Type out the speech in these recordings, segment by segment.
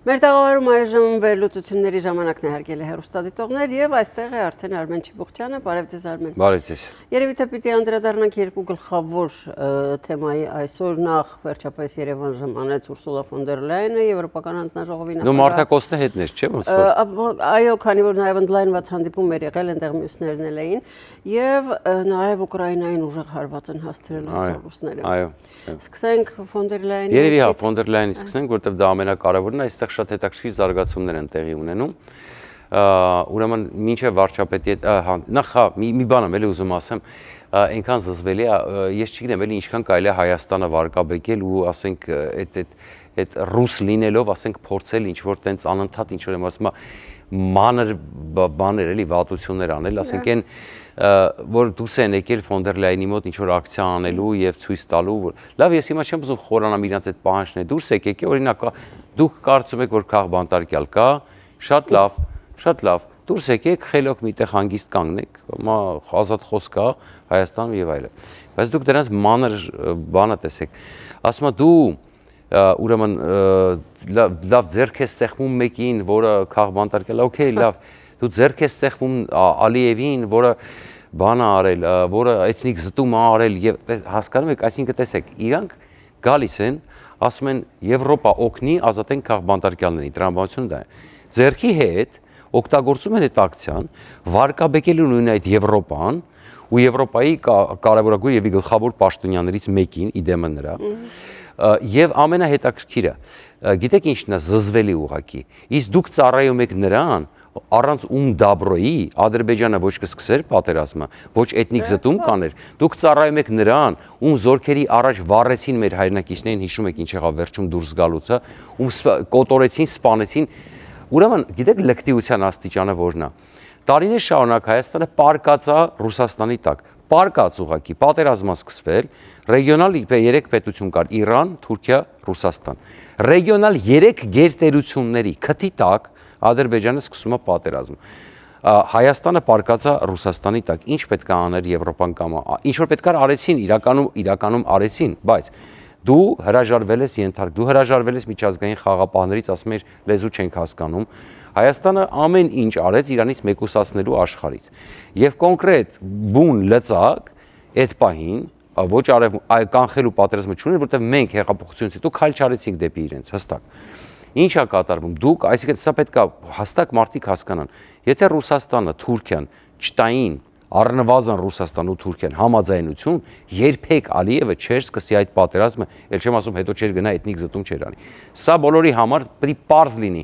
Մեր տաղավարում այժմ վերլուծությունների ժամանակն է հարգելի հեռուստադիտողներ եւ այստեղ է արդեն Արմեն Չիբուխչյանը, բարև ձեզ Արմեն։ Բարև ձեզ։ Երևի թե պիտի անդրադառնանք երկու գլխավոր թեմայի այսօր նախ վերջապես Երևան ժամանեց Ուրսուլա ֆոն դեր Լայենը Եվրոպական հանձնաժողովի նախագահ։ Դու Մարտակոստը հետներ, չէ՞ ոնց որ։ Այո, քանի որ նաեւ ընդլայնված հանդիպում էր եղել, այնտեղ մյուսներն էլ էին եւ նաեւ Ուկրաինային ուժեղ հարված են հասցրել ռուսները։ Այո։ Սկսենք ֆոն դեր Լայենից։ Երևի հա ֆոն դեր Լայենից սկսենք, որտեղ դա ամենակարևորն է, այստեղ շատ հետաքրքիր զարգացումներ են տեղի ունենում։ Ուրեմն մինչև վարչապետի նախ մի բան եմ էլի ուզում ասեմ, այնքան զզվելի է, ես չգիտեմ էլի ինչքան կարելի է Հայաստանը վարկաբեկել ու ասենք այդ ռուս լինելով, ասենք փորձել ինչ որ տենց անընդհատ ինչ որ եմ ասում, մանր բաներ էլի վատություններ անել, ասենք այն որ դուրս են եկել ֆոն դեր Լայենի մոտ ինչ որ ակցիա անելու եւ ցույց տալու, լավ ես հիմա չեմ ուզում խորանամ իրանց այդ պահանջները, դուրս եկեք, օրինակ դուք կարծում եք որ քաղբանտարկյալ կա, շատ լավ, դուրս եկեք, խելոք միտեղ հանգիստ կանգնեք, ազատ խոսք կա Հայաստանում եւ այլն։ Բայց դուք դրանց մանր բանը տեսեք, ասում եմ դու ուրեմն լավ ձեռք ես սեղմում մեկին, որը քաղբանտարկյալ է, օքեյ, լավ, դու ձեռք ես սեղմում Ալիևին, որը բան է արել, որը էթնիկ զտում է արել եւ հասկանում եք, այսինքն տեսեք, իրանք գալիս են, ասում են Եվրոպա օգնի ազատեն քաղբանտարկյալներին, տրամաբանությունը դա է։ Ձեռքի հետ օգտագործում են այդ ակցիան, վարկաբեկելու նույն այդ Եվրոպան ու Եվրոպայի կարևորագույն եւ գլխավոր պաշտոնյաներից մեկին, իդեմը նրա, եւ ամենահետաքրքիրը, գիտեք ինչն է զզվելի ուղակի, իսկ դուք ծառայում եք նրան, առանց ում դաբրոյի Ադրբեջանը ոչ կսկսեր պատերազմը, ոչ էթնիկ զտում կաներ, դուք ծառայում եք նրան, ում զորքերի առաջ վառեցին մեր հայրենակիցներին, հիշում եք ինչ եղավ վերջում դուրս գալուց, ում կոտորեցին, սպանեցին, ուրեմն գիտեք լկտիության աստիճանը որն է։ Տարիներ շարունակ Հայաստանը պարկած է Ռուսաստանի տակ, պարկած ուղակի, պատերազմը սկսվել, ռեգիոնալ 3 պետություն կար՝ Իրան, Թուրքիա, Ռուսաստան։ Ռեգիոնալ 3 գերտերությունների քթի տակ Ադրբեջանը սկսում է պատերազմ։ Հայաստանը պարկած է Ռուսաստանի տակ, ինչ պետք է աներ Եվրոպան կամ ինչ որ պետք է արեցին, իրականում արեցին, բայց դու հրաժարվել ես ենթարկ, դու հրաժարվել ես միջազգային խաղապահներից, ասում ես լեզու չենք հասկանում։ Հայաստանը ամեն ինչ արեց Իրանից մեկուսացնելու աշխարհից։ Եվ կոնկրետ բուն լծակ այդ պահին ոչ կանխելու պատերազմը չուներ, որտեղ մենք հեղափոխությունից հետո քայլ չարեցինք դեպի իրենց, հստակ։ Ինչ է կատարվում, դուք, այսինքն սա պետք է հստակ մարդիկ հասկանան, եթե Ռուսաստանը, Թուրքիան չտային առնվազն Ռուսաստան ու Թուրքիան համաձայնություն, երբեք Ալիևը չէր սկսի այդ պատերազմը, ել չեմ ասում հետո չէր գնա էթնիկ զտում չէր անի։ Սա բոլորի համար պետք է պարզ լինի,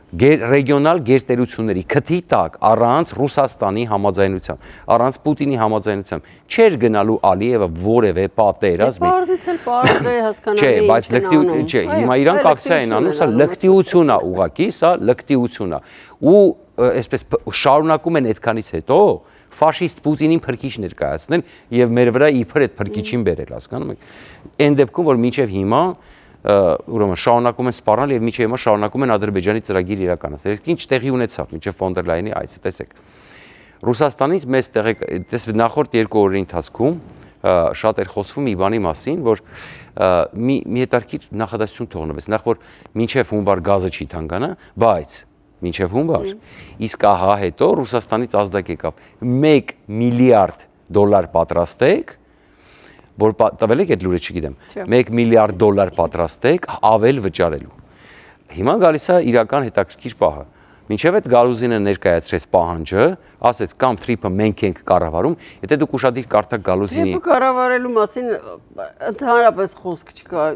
ռեգիոնալ գերտերությունների քթի տակ առանց Ռուսաստանի համաձայնության, առանց Պուտինի համաձայնության չէր գնալու Ալիևը որևէ պատերազմի։ Պարզից էլ պարզ է հասկանալի։ Չէ, բայց լկտիություն չէ, հիմա իրանք ակցիա են անում, սա լկտիություն է ուղղակի, սա լկտիություն է։ Ու այսպես շարունակում են այդքանից հետո ֆաշիստ Պուտինին փրկիչ ներկայացնել եւ մեր վրա իբր այդ փրկիչին բերել, հասկանում եք։ Այն դեպքում որ մինչեւ հիմա ուրեմն շարունակում են սպառնել եւ մինչեւ հիմա շարունակում են Ադրբեջանի ծրագիր իրականացնել։ Ինչ տեղի ունեցավ մինչեւ ֆոն դեր Լայենի այցը, տեսեք։ Ռուսաստանից մեծ տեղեկ նախորդ 2 օրերի ընթացքում շատ էր խոսվում մի բանի մասին, որ մի հետարքիր նախադասություն թողնվեց, նախ որ մինչեւ հունվար գազը չի թանկանա, բայց մինչև հունվար, իսկ ահա հետո Ռուսաստանից ազդակ եկավ 1 միլիարդ դոլար պատրաստեք, որ տվել եք այդ լուրը չգիտեմ, 1 միլիարդ դոլար պատրաստեք ավել վճարելու։ Հիմա գալիս է իրական հետաքրքիր պահը։ Մինչև այդ Գալուզինը ներկայացրեց պահանջը, ասեց կամ թրիփը մենք ենք կառավարում, եթե դուք ուշադիր կարդաք Գալուզինի։ Թրիփը կառավարելու մասին ընդհանրապես խոսք չկա։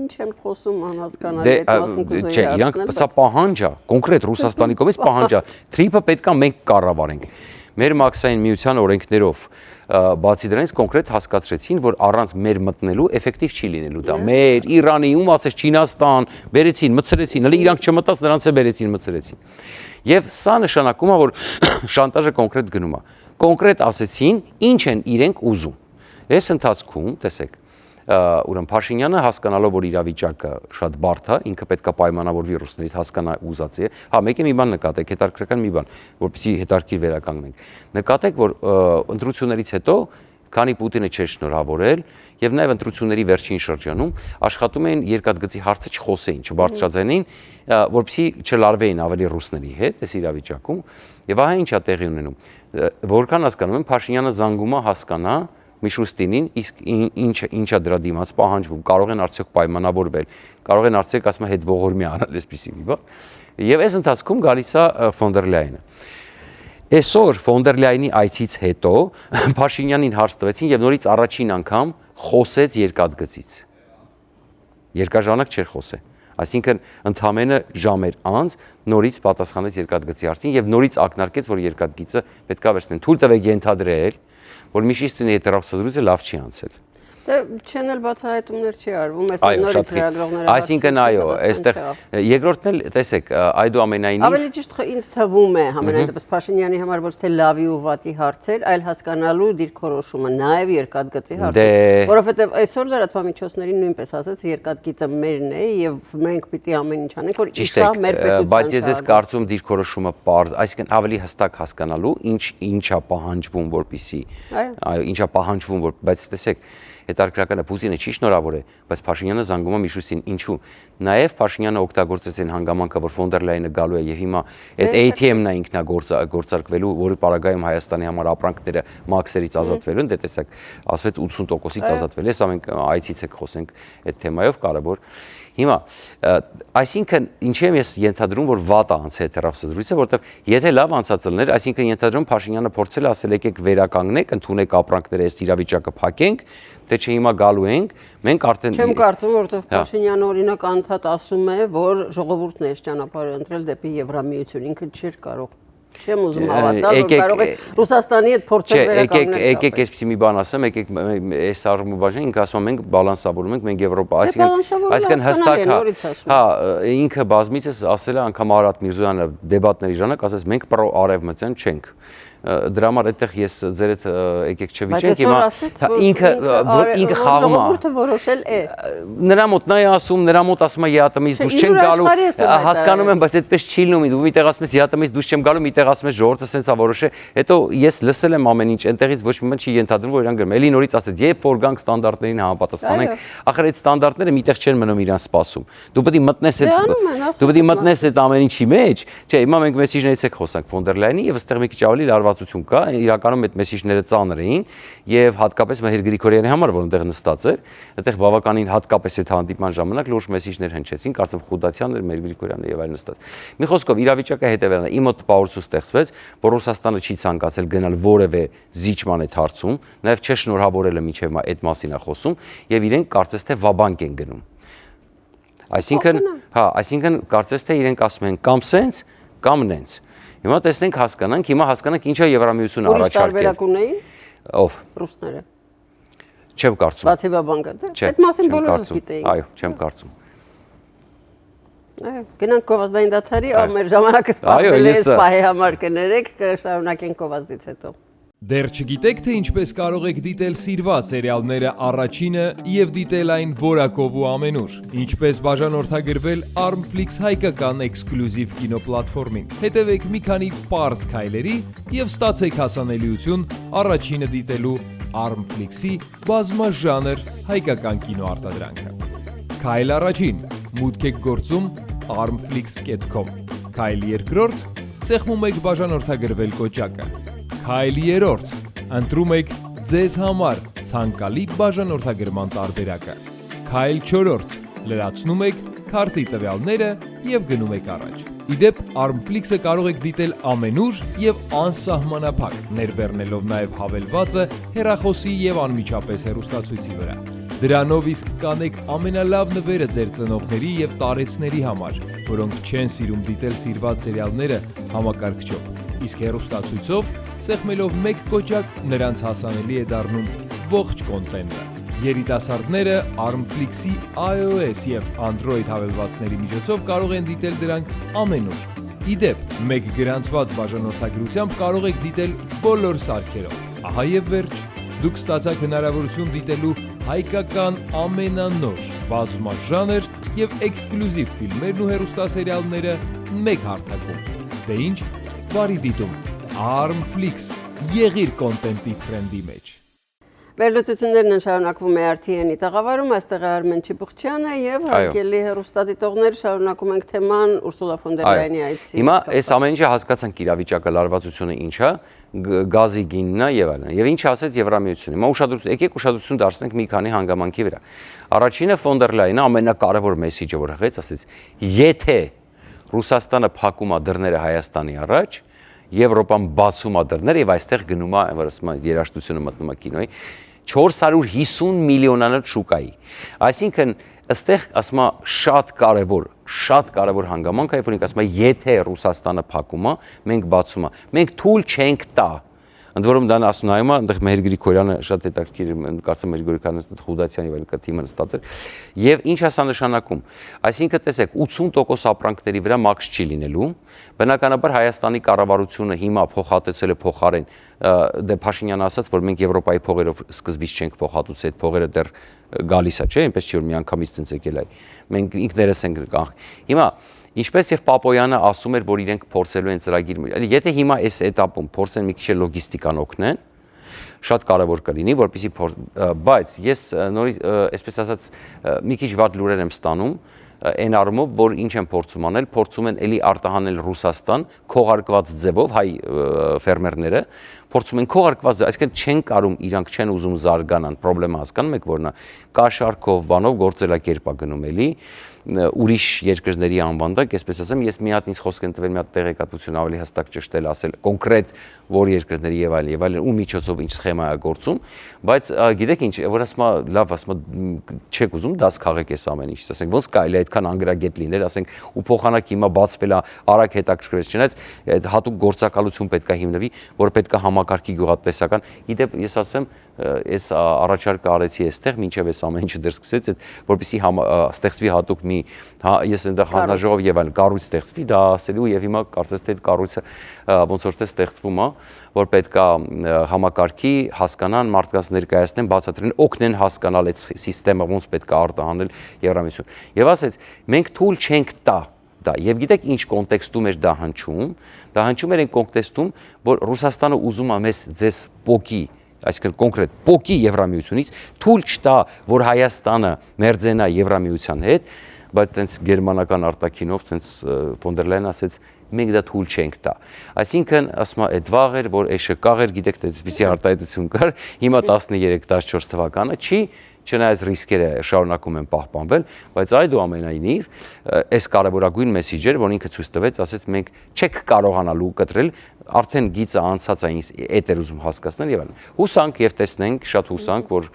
Ինչ են խոսում անհասկանալի այդ մասում կուզեի։ Չէ, իրանք սա պահանջ է, կոնկրետ Ռուսաստանի կողմից պահանջ է։ Թրիփը պետք է մենք կառավարենք։ Մեր մաքսային միության օրենքներով բացի դրանից կոնկրետ հասկացրեցին, որ առանց մեր մտնելու էֆեկտիվ չի լինելու դա։ Մեր Իրանի, ում ասես Չինաստան, բերեցին, մցրեցին, հələ իրանք չմտած նրանց է բերեցին, մցրեցին։ Եվ սա նշանակում է, որ շանտաժը կոնկրետ գնում է։ Կոնկրետ ասեցին, ինչ են իրենք ուզում։ Այս ընթացքում, տեսեք, ուրեմն Փաշինյանը հասկանալով որ իրավիճակը շատ բարդ է, ինքը պետք է պայմանավորվի ռուսներից հասկանա ուզած է։ Հա, մեկ է մի բան նկատեք, հետարքրական մի բան, որպեսզի հետարքիր վերականգնենք։ Նկատեք, որ ընտրություններից հետո քանի Պուտինը չէր շնորհավորել եւ նաեւ ընտրությունների վերջին շրջանում աշխատում էին երկաթգծի հարցը չխոսեին, չբարձրաձայնեին, որպեսզի չլարվեին ավելի ռուսների հետ այս իրավիճակում եւ ահա ինչա տեղի ունենում, որքան հասկանում եմ Փաշինյանը զանգում է հասկանա Միշուստինին, իսկ ինչա դրա դիմաց պահանջվում, կարող են արդյոք պայմանավորվել, կարող են արդյոք ասում հետ ողորմի անել այսպիսի մի բան։ Եվ այս ընթացքում գալիս է ֆոն դեր Լայենը։ Այսօր ֆոն դեր Լայենի այցից հետո Փաշինյանին հարց տվեցին եւ նորից առաջին անգամ խոսեց երկաթգծից։ Երկաժանակ չէր խոսել։ Այսինքն ընդամենը ժամեր անց նորից պատասխանեց երկաթգծի հարցին եւ նորից ակնարկեց, որ երկաթգիծը պետք է վերցնեն։ Թույլ տվեք ենթադրել, որ Միշուստինի հետ հեռախոսազրույցը լավ չի անցել։ Դե չեն էլ բացահայտումներ չի արվում, այսօր նորից լրագրողները։ Այսինքն այո, այստեղ երկրորդն էլ տեսեք, այդուամենայնիվ ավելի ճիշտ ինձ թվում է համենայնդեպս Փաշինյանի համար ոչ թե լավի ու վատի հարցեր, այլ հասկանալու դիրքորոշումը, նաև երկաթգծի հարցը, որովհետև այսօր լրատվամիջոցներին նույնպես ասեց երկաթգիծը մերն է եւ մենք պիտի ամեն ինչ անենք, որ իշա մեր պետության։ Բայց ես կարծում դիրքորոշումը պարզ, այսինքն ավելի հստակ հասկանալու ինչա պահանջվում, որպեսի այո, ինչա պահանջվում, բայց տեսեք հետարքրականը Պուտինը չի շնորհավոր է, բայց Փաշինյանը զանգում է Միշուստին, ինչու։ Նաև Փաշինյանը օգտագործեց այն հանգամանքը, որ ֆոն դեր Լայենը գալու է եւ հիմա այդ ATM-ն է ինքնագործարկվելու, որի պարագայում Հայաստանի համար ապրանքները մաքսերից ազատվելու են, դե տեսակ, ասվեց 80%-ից ազատվել է, սա մենք այցից եք խոսենք այդ թեմայով կարևոր։ Հիմա, այսինքն ինչի եմ ես ենթադրում, որ վատ է անցել հեռախոսազրույցը, որովհետև եթե լավ անցած լիներ, այսինքն ենթադրում Փաշինյանը փորձել է ասել եկեք վերականգնեք, ընդունեք ապրանքները, այս իրավիճակը փակենք, թե չէ հիմա գալու ենք, մենք արդեն Չեմ կարծում, որովհետև Փաշինյանը օրինակ անդադ ասում է, որ ժողովուրդն է այս ճանապարհը ընտրել դեպի Եվրամիություն, ինքը չէր կարող։ Չեմ ուզում հավատալ, որ կարող է Ռուսաստանի հետ փորձել վերականգնել։ Եկեք այսպեսի մի բան ասեմ, եկեք այս առումով բաժան, ինքը ասում է մենք բալանսավորում ենք, մենք Եվրոպա, այսինքն հստակ, հա, ինքը բազմիցս ասել է անգամ Արարատ Միրզոյանը դեբատների ժամանակ ասեց մենք պրո-արևմտյան չենք։ Դրա համար այդտեղ ես ձեր հետ եկեք չվիճենք, հիմա ինքը խաղում է։ Ժողովուրդը որոշել է։ Նրա մոտ նա է ասում, նրա մոտ ասում է ԵԱՏՄ-ից դուրս չեմ գալու, հասկանում եմ, բայց այդպես չի լինում, դու միտեղ ասում ես ԵԱՏՄ-ից դուրս չեմ գալու, միտեղ ասում ես ժողովուրդը սենց է որոշել, հետո ես լսել եմ ամեն ինչ, այնտեղից ոչ մի բան չի ենթադրվում, որ իրան գրում, էլի նորից ասեց, երբ որ գանք ստանդարտներին համապատասխանենք, ախր այդ ստանդարտները միտեղ չեն մնում իրան սպասում։ Դու պետք է մտնես այդ ամեն ինչի մեջ, չէ, հիմա մենք մեսիջներից եք խոսանք ֆոն դեր Լայենի եւ այստեղ մի քիչ ավելի լարվածություն կա, իրականում այդ մեսիջները ծանր էին եւ հատկապես Մհեր Գրիգորյանի համար, որ այնտեղ նստած էր, այդտեղ բավականին հատկապես այդ հանդիպման ժամանակ լուրջ մեսիջներ հնչեցին, կարծեմ Խուդացյանն էր, Մհեր Գրիգորյանը եւ այլն նստած։ Մի խոսքով իրավիճակը հետեւելն է, իմ մոտ տպավորություն ստեղծվեց, որ Ռուսաստանը չի ցանկացել գնալ որևէ զիջման այդ հարցում, նաեւ չէ շնորհավորելը միջև այդ մասին է խոսում եւ իրենք կարծես թե վաբանկ են գնում։ Այսինքն կարծես թե իրենք ասում են կամ սենց, կամ նենց։ Հիմա տեսնենք հասկանանք, ինչա Եվրամիությունը առաջարկել։ Ուրիշ տարբերակ ունեին։ Ով։ Ռուսները։ Չեմ կարծում։ Բացի վաբանկը, դե։ Այդ մասին բոլորս գիտեին։ Այո, չեմ կարծում։ Այո, գնանք գովազդային դաթարի, մեր ժամանակը սպասվել է սպահի համար կներեք, կշարունակենք գովազդից հետո։ Դեռ չգիտեք, թե ինչպես կարող եք դիտել սիրված սերիալները առաջինը և դիտել այն որակով ու ամենուր։ Ինչպես բաժանորդագրվել Armflix հայկական էքսկլյուզիվ կինոպլատֆորմին։ Հետևեք մի քանի պարզ քայլերի և ստացեք հասանելիություն առաջինը դիտելու Armflix-ի բազմաժանր հայկական կինոարտադրանքը։ Քայլ առաջին. մուտք եք գործում armflix.com։ Քայլ երկրորդ. սեղմում եք բաժանորդագրվել կոճակը։ Քայլ երրորդ. ընտրում եք ձեզ համար ցանկալի բաժանորդագրման տարբերակը։ Քայլ չորրորդ. լրացնում եք քարտի տվյալները և գնում եք առաջ։ Իդեպ Armflix-ը կարող եք դիտել ամենուր և անսահմանափակ, ներբեռնելով նաև հավելվածը հեռախոսի և անմիջապես հեռուստացույցի վրա։ Դրանով իսկ կանեք ամենալավ նվերը ձեր ծնողների և տարեցների համար, որոնք չեն սիրում դիտել սիրված սերիալները համակարգչով, իսկ հեռուստացույցով սեղմելով մեկ կոճակ նրանց հասանելի է դառնում ողջ կոնտենտը։ Երիտասարդները Armflix-ի iOS և Android հավելվածների միջոցով կարող են դիտել դրանք ամենուր։ Իդեպ, մեկ գրանցված բաժանորդագրությամբ կարող եք դիտել բոլոր սարքերով։ Ահա և վերջ, դուք ստացաք հնարավորություն դիտելու հայկական ամենանոր, բազմաժանր և էքսկլյուզիվ ֆիլմերն ու հեռուստասերիալները մեկ հարթակում։ Դե ինչ, բարի դիտում։ Armflix, եղիր կոնտենտի թրենդի մեջ։ Վերլուծություններն են շարունակվում ERTN-ի տաղավարում, այստեղ է Արմեն Չիբուխչյանը եւ հարգելի հեռուստադիտողներ, շարունակում ենք թեման Ուրսուլա ֆոն դեր Լայենի այցի։ Հիմա այս ամեն ինչը հասկացանք իրավիճակը, լարվածությունը ինչ է, գազի գինն է եւ այլն։ Եվ ինչ ասեց Եվրամիությունը։ Հիմա եկեք ուշադրություն դարձնենք մի քանի հանգամանքի վրա։ Առաջինը ֆոն դեր Լայենը ամենակարևոր մեսեջը որ հղեց, ասեց. եթե Ռուսաստանը փակում է դռները Հայաստանի առաջ, Եվրոպան բացում է դռները եւ այստեղ գնում է, որ ասում է երաժշտությունը մտնում է կինոյի 450 միլիոնանոց շուկայի։ Այսինքն այստեղ ասում է շատ կարևոր հանգամանք է, երբ որ ինքը ասում է եթե Ռուսաստանը փակում է, մենք բացում է։ Մենք թույլ չենք տա։ Ընդ որում դա ասում նայում է, այնտեղ Մեհեր Գրիգորյանը շատ հետաքրքիր, կարծեմ Մեհեր Գրիգորյանը Խուդացյանի վրա կա թիմը նստած էր։ Եվ ինչ ասա նշանակում։ Այսինքն տեսեք 80% ապրանքների վրա մաքս չի լինելու։ Բնականաբար Հայաստանի կառավարությունը հիմա փոխհատեցել է փոխարեն դե Փաշինյանը ասաց, որ մենք Եվրոպայի փողերով սկզբից չենք փոխհատուցել, այդ փողերը դեռ գալիս է, չէ՞, այնպես չի որ միանգամից տենց եկել է։ Մենք ինքներս ենք կանխ։ Հիմա ինչպես եւ Պապոյանը ասում էր, որ իրենք փորձելու են ծրագիր։ Եթե հիմա այս этаպում փորձեն մի քիչ լոգիստիկան օգնեն, շատ կարևոր կլինի, որպեսզի բայց ես նորից, այսպես ասած, մի քիչ վատ լուրեր եմ ստանում, այն առումով, որ ինչ են փորձում անել, փորձում են էլի արտահանել Ռուսաստան քողարկված ձևով հայ ֆերմերները, փորձում են քողարկված, այսինքն չեն կարում իրանք չեն ուզում զարգանան, խնդրեմը հասկանում եք որն է, կաշառքով, բանով գործելակերպա գնում էլի ուրիշ երկրների անվանդակ, այսպես ասեմ, ես մի հատ ինձ խոսք են տվել մի հատ տեղեկատվություն ավելի հստակ ճշտել ասել կոնկրետ որ երկրների եւ այլն ու միջոցով ինչ սխեմա է գործում, բայց գիտեք ինչ, որ ասում է լավ, ասում է չեք ուզում դաս քաղեք այս ամեն ինչ, ասենք ոնց կարելի է այդքան անգրագետ լինել, ասենք ու փոխանակ հիմա բացվել է արագ հետաքրքրվեց, չնայած այդ հատուկ գործակալություն պետք է հիմնվի, որ պետք է համակարգի գյուղատնտեսական, իդեպ ես ասեմ այս առաջարկը արեցի այստեղ մինչև այս ամեն ինչը դեռ սկսեց այդ որպեսզի ստեղծվի հատուկ մի ես այնտեղ հանձնաժողով եւ այլն կառույց ստեղծվի դա ասելու եւ հիմա կարծես թե այդ կառույցը ոնց որ թե ստեղծվում է որ պետքա համակարգի հասկանան մարդկանց ներկայացնեն բացատրեն օգնեն հասկանալ այդ համակարգը ոնց պետքա արտահանել Եվրամիություն եւ ասեց մենք թույլ չենք տա դա եւ գիտեք ինչ կոնտեքստում էր դա հնչում էր այն կոնտեքստում որ Ռուսաստանը ուզում է մեզ ձեզ պոկի այսինքն կոնկրետ պոկի Եվրամիությունից թույլ չտա որ Հայաստանը մերձենա Եվրամիության հետ բայց տենց գերմանական արտաքինով տենց ֆոն դեր Լայենը ասեց մենք դա թույլ չենք տա այսինքն ասում է այդ վաղ էր որ էշը կաղ էր գիտեք այդպիսի արտահայտություն կար հիմա 13-14 թվականը չի չնայած ռիսկերը շարունակում են պահպանվել, բայց այդուամենայնիվ այս կարևորագույն մեսեջը, որ ինքը ցույց տվեց, ասեց մենք չեք կարողանալու կտրել, արդեն գիծը անցած է էդ էր ուզում հասկացնել եւ այլն։ Հուսանք եւ տեսնենք, շատ հուսանք, որ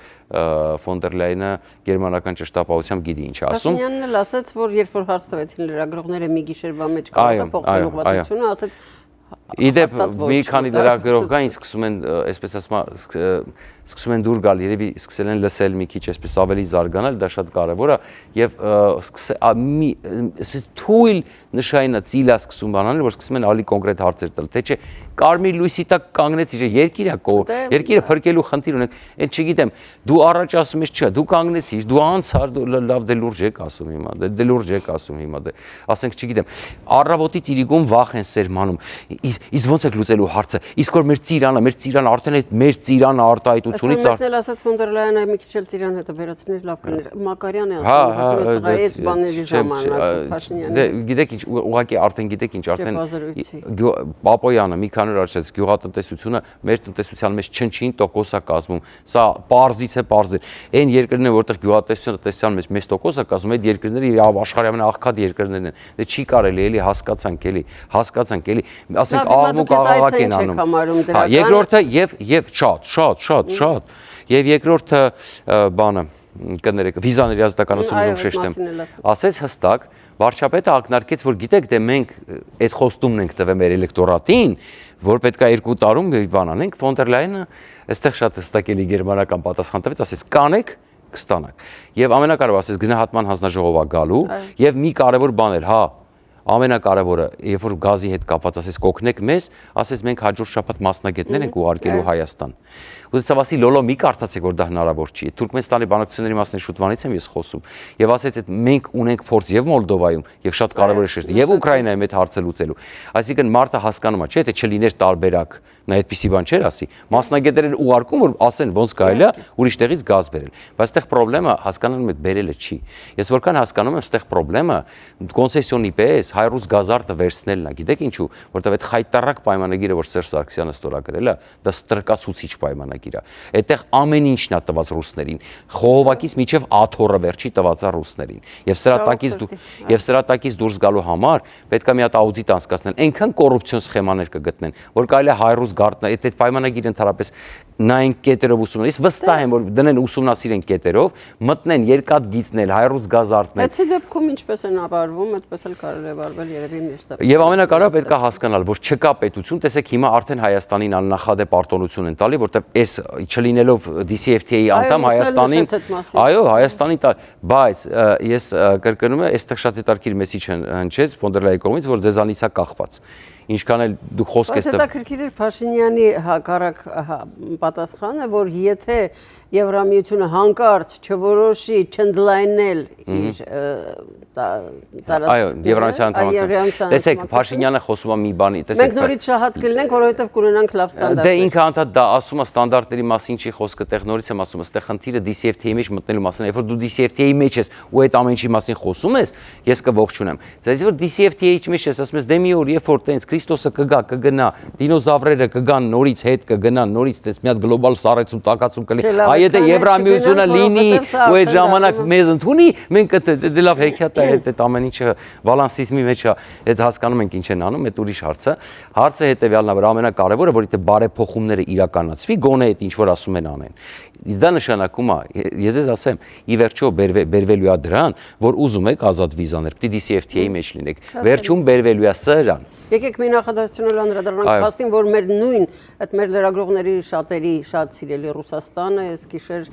ֆոն դեր Լայենը գերմանական ճշտապահությամբ գիտի ինչ ասում։ Փաշինյանն էլ ասաց, որ երբ որ հարց տվեցին լրագրողները մի գիշերվա մեջ կարող է փոխել ուղղվածությունը, ասաց Իդեպ մի քանի լրագրող կա, ինձ սկսում են, այսպես ասում, սկսում են դուր գալ, երևի սկսել են լսել մի քիչ այսպես ավելի զարգանալ, դա շատ կարևոր է եւ այսպես թույլ նշայինա ծիլա սկսում բանանել, որ սկսում են ավելի կոնկրետ հարցեր տալ, թե չէ կարմիր լույսի տակ կանգնեց իր երկիրը փրկելու խնդիր ունենք, այն չգիտեմ, դու առաջ ասում ես, չէ, դու կանգնեցիր, դու անցար, լավ դե լուրջ եք ասում հիմա, դե լուրջ եք ասում հիմա, դե ասենք չգիտեմ, առավոտից իրիկում վախ են սերմանում Իսկ ոնց եք լուծելու հարցը։ Իսկ որ մեր ծիրանը արդեն այդ մեր ծիրանը արտահայտությունից արդեն ասաց ֆոն դեր Լայենը մի քիչ էլ ծիրան հետը վերացնել լավ կներ։ Մակարյանը ասում է այս բաների ժամանակ Փաշինյանը։ Դե գիտեք ինչ, ուղղակի արդեն գիտեք ինչ, արդեն Պապոյանը մի քանի օր առաջ գյուղատնտեսությունը մեր տնտեսության մեջ չնչին տոկոս է կազմում։ Սա պարզից է պարզ։ Այն երկրներն որտեղ գյուղատնտեսության տնտեսության մեջ մեծ տոկոս է կազմում, այդ երկրները աշխարհի ամենաաղքատ երկրներն են։ Դե չի կարելի էլի հասկացանք էլի ասենք աղմուկ աղաղակ են անում։ Երկրորդը եւ շատ եւ երկրորդը բանը կներեք վիզաների ազատականությունը ուզում շեշտեմ ասեց հստակ վարչապետը ակնարկեց որ գիտեք դե մենք այդ խոստումն ենք տվել մեր էլեկտորատին որ պետքա 2 տարում բան անենք ֆոն դեր Լայենը այստեղ շատ հստակ էլի գերմանական պատասխան տվեց ասեց կանեք կստանաք եւ ամենակարևորը ասեց գնահատման հանձնաժողովա գալու եւ մի կարևոր բան էր ամենակարևորը, երբ որ գազի հետ կապված ասես կօգնեք մեզ, ասես մենք հաջորդ շաբաթ մասնագետներ ենք ուղարկելու Հայաստան։ Ուզեցավասի լոլո մի կարծացեք, որ դա հնարավոր չի։ Թուրքմենստանի բանակցությունների մասին շուտվանից եմ ես խոսում։ Եվ ասեց, այդ մենք ունենք փորձ եւ Մոլդովայում, եւ շատ կարեւոր է շեշտել, եւ Ուկրաինայում այդ հարցը լուծելու։ Այսինքն մարդը հասկանում է, չէ՞, թե չլիներ տարբերակ, նա այդպիսի բան չէր ասի։ Մասնագետերն ուղարկում, որ ասեն ոնց կարելի է ուրիշ տեղից գազ բերել։ Բայց այդտեղ խնդրեմը հասկանալու եմ բերելը չի։ Ես որքան հասկանում եմ, այդտեղ խնդրեմը կոնցեսիոնի պես հայրուց գազարտը վերցնելն է։ Գիտեք ինչու, որտեղ այդ խայտարակ պայմանագիրը, որ Սերժ Սարգսյանը ստորագրել է, դա ստրկացուցիչ պայմանագիր է։ Այդտեղ ամեն ինչն է տված ռուսներին։ Խողովակից միջև աթոռը վերջի տված է ռուսներին։ Եվ սրա տակից դուրս գալու համար պետք է մի հատ աուդիտ անցկացնել։ Այնքան կոռուպցիոն սխեմաներ կգտնեն, որ կարելի է հայրուց գարտն այդ պայմանագիրը ընդհանրապես նային կետերով ուսումնասիրել։ Ես վստահ եմ, որ դնեն ուսումնասիրեն կետերով, մտնեն երկաթ գիծնել, հայրուց գազ արտնել։ Այդի դեպքում ինչպես են ապարվում, այդպես էլ կարելի է վարվել երևի մյուս դեպքում։ Եվ ամենակարևորը պետք է հասկանալ, որ չկա պետություն, տեսեք հիմա արդեն Հայաստանին աննախադեպ արտոնություն են տալի, որտեղ այս չլինելով DCFTA-ի անդամ Հայաստանին, այո, Հայաստանին տա, բայց ես կրկնում եմ, այստեղ շատ հետաքրքիր մեսիջ հնչեց ֆոն դեր Լայենի կողմից, որ ձեզանից է կախված։ Ինչքան էլ դու խոսք ես տվել։ Հետաքրքիր էր Փաշինյանի հակառակ պատասխանը, որ եթե Եվրամիությունը հանկարծ չորոշի չընդլայնել իր Այո, Եվրամիության ընդհանրություն։ Տեսեք, Փաշինյանը խոսում է մի բանի, տեսեք։ Մենք նորից շահած կլինենք, որովհետև կունենանք լավ ստանդարտներ։ Դե ինքը անդադ դա ասում է ստանդարտների մասին չի խոսքը, տեղ նորից եմ ասում, այստեղ խնդիրը DCFTA-ի մեջ մտնելու մասին է, երբ որ դու DCFTA-ի մեջ ես ու այդ ամեն ինչի մասին խոսում ես, ես կողջունեմ։ Բայց որ DCFTA-ի մեջ ես ասում ես, դե մի օր երբ որ տենց Քրիստոսը կգնա, դինոզավրերը կգան նորից հետ կգնան, նորից տես մի հատ գլոբալ սառեցում, տակածում կլինի։ Այ եթե Եվրամիությունը լինի ու այդ ժամանակ մեզ ընդունի, մենք դե լավ հեքիաթ է, այդ ամեն ինչը բալանսիզմի մեջ է, այդ հասկանում ենք ինչ են անում, այդ ուրիշ հարցը։ Հարցը հետեւյալն է, որ ամենակարևորը, որ եթե բարեփոխումները իրականացվի, գոնե այդ ինչ որ ասում են անեն։ Իսկ դա նշանակում է, ես ձեզ ասեմ, ի վերջո բերվելու է դրան, որ ուզում եք ազատ վիզաներ, պիտի DCFTA-ի մեջ լինեք։ Վերջում բերվելու է սրան։ Եկեք մի նախադասություն անդրադառնանք փաստին, որ մեր նույն այդ մեր լրագրողների շատերի շատ սիրելի Ռուսաստանը այս գիշեր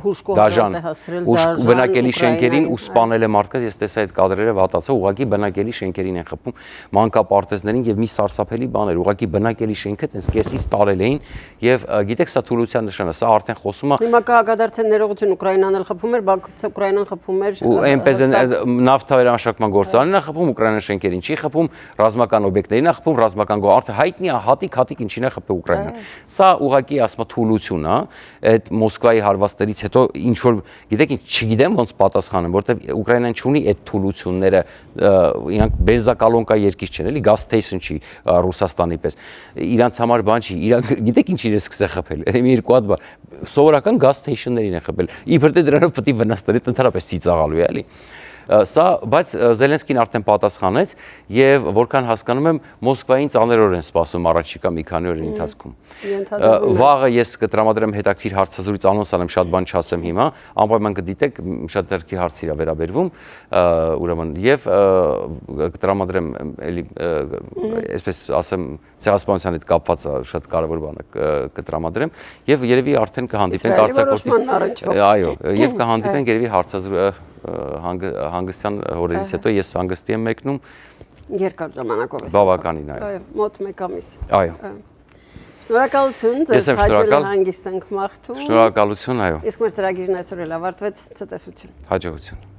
հուշկով է հասցրել դաժան բնակելի շենքերին ու սպանել է մարդկանց, ես տեսա այդ կադրերը վատացա, ուղղակի բնակելի շենքերին են խփում մանկապարտեզներին եւ մի սարսափելի բաներ, ուղղակի բնակելի շենքը տես կեսից տարել էին եւ գիտեք սա թուլության նշան է, սա արդեն խոսում է։ Հիմա կհակադարձեն ներողություն Ուկրաինան էլ խփում էր, բայց Ուկրաինան խփում էր ու այնպես նավթ վերանշակման գործարանն է խփում, Ուկրաինան շենքերին չի խփում, ռազմական օբյեկտներին է խփում, ռազմական արդեն հայտնի է հատիկ ինչին է խփել Ուկրաինան։ Սա ուղղակի ասма թուլություն է, այդ Մոսկվայի հարվածներից հետո ինչ որ գիտեք ինչ չգիտեմ ոնց պատասխանեմ, որտեվ Ուկրաինան չունի այդ թուլությունները, իրանք բենզակալոնկա երկիր չեն, էլի գազ սթեյշն չի Ռուսաստանի պես։ Իրանց համար բան չի, իրանք գիտեք ինչ իրենց սկսել խփել։ Մի երկու հատ բան սովորական գազ սթեյշններին են խփել։ Իբր թե դրանով պետք է վնասների ընդհանրապես ծիծաղալու է, էլի։ Սա, բայց Զելենսկին արդեն պատասխանեց եւ որքան հասկանում եմ Մոսկվային ծանրորեն են սպասում առաջիկա մի քանի օրերի ընթացքում։ Վաղը ես կտրամադրեմ հետաքրքիր հարցազրույց անոնս անեմ, շատ բան չասեմ հիմա, անպայման կդիտեք, շատ հետաքրքիր հարց իրա վերաբերվում, ուրեմն եւ կտրամադրեմ էլի այսպես ասեմ ցեղասպանության հետ կապված շատ կարեւոր բան կտրամադրեմ եւ երևի արդեն կհանդիպենք արձակուրդի։ Այո, եւ կհանդիպենք երևի հարցազրույց հանգստյան օրերից հետո ես հանգստի եմ մեկնում երկար ժամանակով է բավականին այո մոտ 1 ամիս այո շնորհակալություն ձեզ հաջողություն հանգիստ ենք մաղթում շնորհակալություն այո իսկ մեր ծրագիրն այսօր էլ ավարտվեց ցտեսություն հաջողություն